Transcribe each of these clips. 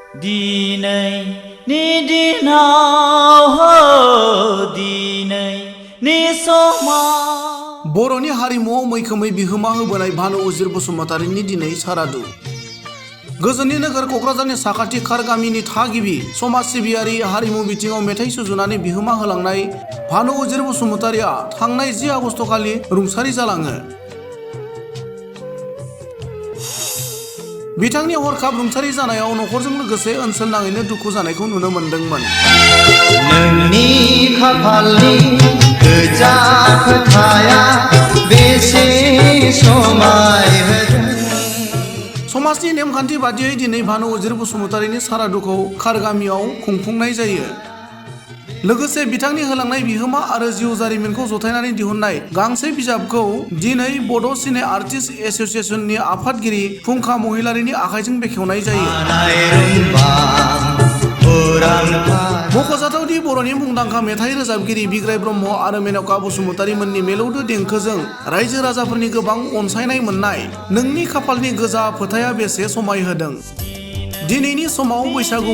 दिनै नि दिनाव दिनै नि समाव बर'नि हारिमुआव मैखोमै बिहोमा होबोनाय भानु उजिर बसुमतारीनि दिनै सारादु। गोजोननि नोगोर क'क्राझारनि साखाथि खार गामिनि थागिबि समाज सिबियारि हारिमु बिथिङाव मेथाइ सुजुनानै बिहोमा होलांनाय भानु उजिर बसुमतारीया थांनाय 10 आगस्तखालि रुंसारि जालाङो। बिथांनि हरखाब रुंसारि जानायाव न'खरजों लोगोसे ओनसोल नाङैनो दुखु जानायखौ नुनो मोन्दोंमोन। नोंनि खाफालनि गोजा फोथाया बेसे समायहोदों। समाजनि नेमखान्थि बादियै दिनै भानु उजिर बसुमतारीनि सारादुखौ खार गामियाव खुंफुंनाय जायो। लोगोसे बिथांनि होलांनाय बिहोमा आरो जिउ जारिमिनखौ जथायनानै दिहुननाय गांसे बिजाबखौ दिनै बड' सिने आर्टिस्ट एस'सिएशननि आफादगिरि फुंखा महिलारिनि आखाइजों बेखेवनाय जायो। मख'जाथावदि बर'नि मुंदांखा मेथाइ रोजाबगिरि बिग्राय ब्रह्म आरो मेनका बसुमतारी मोननि मिलौदो देंखोजों रायजो राजाफोरनि गोबां अनसायनाय मोननाय नोंनि खाफालनि गोजा फोथाया बेसे समायहोदों। दिनैनि समाव बैसागु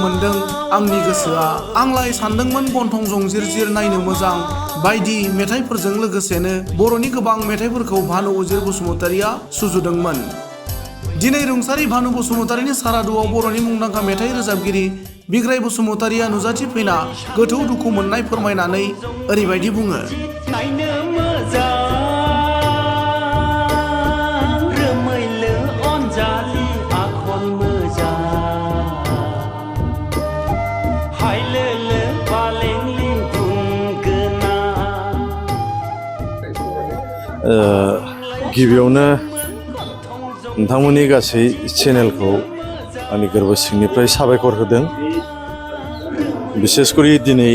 मोनदों आंनि गोसोआ, आंलाय सानदोंमोन गन्थं जंजिर जिर नायनो मोजां बायदि मेथाइफोरजों लोगोसेनो बर'नि गोबां मेथाइफोरखौ भानु उजिर बसुमतारीया सुजुदोंमोन। दिनै रुंसारि भानु बसुमतारीनि सारादुआव बर'नि मुंदांखा मेथाइ रोजाबगिरि बिग्राय बसुमतारीया नुजाथिफैना गोथौ दुखु मोननाय फोरमायनानै ओरैबायदि बुङो। गिबियावनो नोंथांमोननि गासै चेनेलखौ आंनि गोरबो सिंनिफ्राय साबायखर होदों। बिसेसकरि दिनै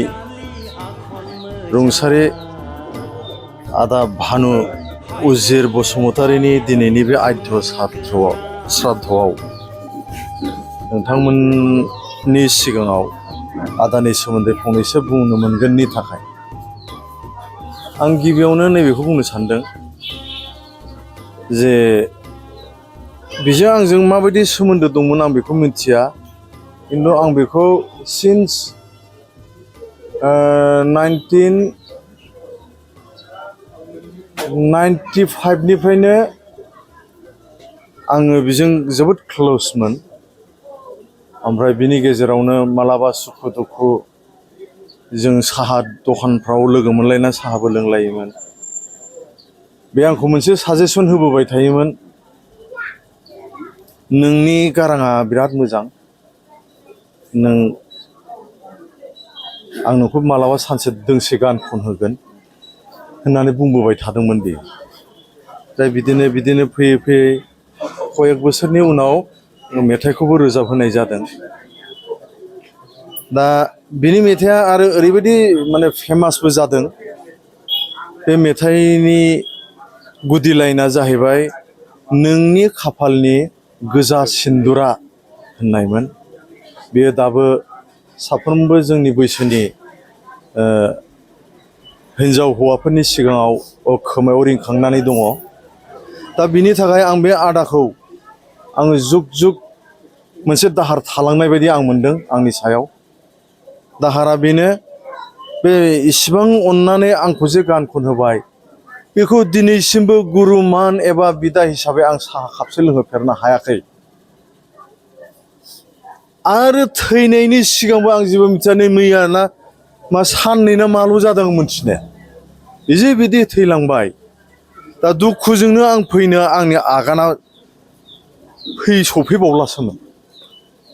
रुंसारि आदा भानु उजिर बसुमतारीनि दिनैनि बे आद्य श्राद्धआव नोंथांमोननि सिगाङाव आदानि सोमोन्दै फंनैसो बुंनो मोनगोननि थाखाय आं गिबियावनो नैबेखौ बुंनो सानदों जे बिजों आंजों माबायदि सोमोन्दो दंमोन आं बेखौ मिथिया, खिन्थु आं बेखौ सिन्स 1995 निफ्रायनो आङो बेजों जोबोद क्ल'समोन। ओमफ्राय बिनि गेजेरावनो मालाबा सुखु दुखु जों साहा दखानफ्राव लोगो मोनलायना साहाबो लोंलायोमोन। बे आंखौ मोनसे साजेसन होबोबाय थायोमोन, नोंनि गाराङा बिराद मोजां, नों आं नोंखौ मालाबा सानसे दोंसे गान खनहोगोन होननानै बुंबोबाय थादोंमोन बियो। दा बिदिनो फैयै कयेक बोसोरनि उनाव मेथाइखौबो रोजाबहोनाय जादों। दा बिनि मेथाइआ आरो ओरैबायदि माने फेमासबो जादों। बे मेथाइनि गुदि लाइना जाहैबाय नोंनि खाफालनि गोजा सिन्दुरा होननायमोन। बेयो दाबो साफ्रोमबो जोंनि बैसोनि हिन्जाव हौवाफोरनि सिगाङाव खोमायाव रिंखांनानै दङ। दा बिनि थाखाय आं बे आदाखौ आङो जुग मोनसे दाहार थालांनाय बायदि आं मोनदों आंनि सायाव। दाहारा बेनो, बे इसिबां अननानै आंखौ जे गान खनहोबाय बेखौ दिनैसिमबो गुरु मान एबा बिदा हिसाबै आं साहा खापसे लोंहोफेरनो हायाखै। आरो थैनायनि सिगांबो आं जेबो मिथिया, नै मैया ना मा साननै ना माल' जादों मोनथिनाया, बिदि थैलांबाय। दा दुखुजोंनो आं फैनो आंनि आगाना सफैबावलासोमोन।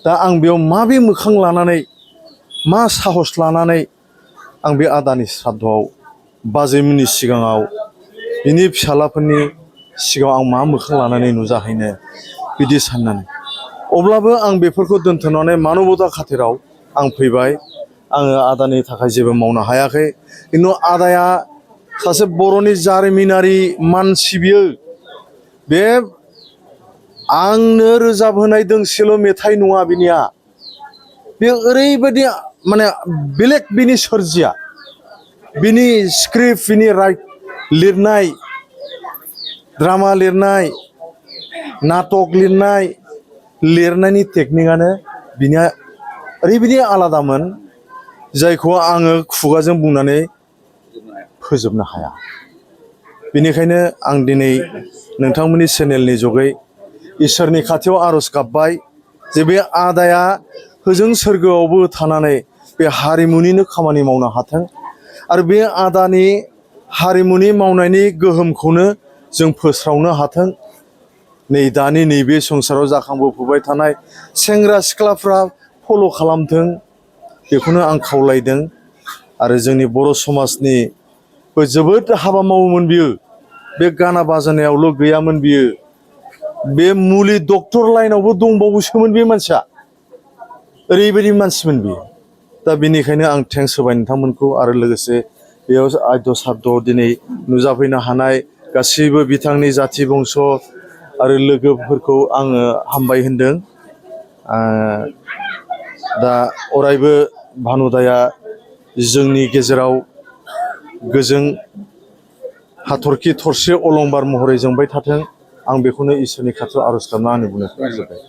दा आं बेयाव माबे मोखां लानानै मा साहस लानानै आं बे आदानि श्राद्धआव बाजैमोननि सिगाङाव बिनि फिसालाफोरनि सिगाङाव आं मा मोखां लानानै नुजाहैनो बिदि साननानै, अब्लाबो आं बेफोरखौ दोनथ'नानै मानबता खाथिराव आं फैबाय। आङो आदानि थाखाय जेबो मावनो हायाखै, खिन्थु आदाया सासे बर'नि जारिमिनारि मानसि। बियो बे आंनो रोजाबहोनाय दोंसेल' मेथाइ नङा बिनिया, बे ओरैबायदि माने बेलेग बिनि सोरजिया, बिनि स्क्रिप्ट, बिनि लिरनाय, ड्रामा लिरनाय, नाटक लिरनायनि टेकनिकआनो बिनिया ओरैबायदि आलादामोन जायखौ आङो खुगाजों बुंनानै फोजोबनो हाया। बेनिखायनो आं दिनै नोंथांमोननि चेनेलनि जुगै इसोरनि खाथियाव आर'ज गाबबाय जे बे आदाया होजों सोरगोआवबो थानानै बे हारिमुनिनो खामानि मावनो हाथों आरो बे आदानि हारिमुनि मावनायनि गोहोमखौनो जों फोस्रावनो हाथों। नै दानि नैबे संसाराव जाखांबोफुबाय थानाय सेंग्रा सिख्लाफ्रा फल' खालामथों बेखौनो आं खावलायदों। आरो जोंनि बर' समाजनि जोबोद हाबा मावोमोन बियो। बे गाना बाजानायावल' गैयामोन बियो, बे मुलि डक्टर लाइनावबो दंबावोसोमोन बे मानसिया। ओरैबायदि मानसिमोन बियो। दा बेनिखायनो आं थेंक्स होबाय नोंथांमोनखौ आरो लोगोसे बेयाव आद्य साद्य दिनै नुजाफैनो हानाय गासैबो बिथांनि जाथि बंस' आरो लोगोफोरखौ आङो हामबाय होनदों। दा अरायबो भानुदाया जोंनि गेजेराव गोजों हाथरखि थरसे अलंबार महरै जोंबाय थाथों। आं बेखौनो इसोरनि खाथियाव आर'ज गाबना आंनि बुंनायखौ फोजोबबाय।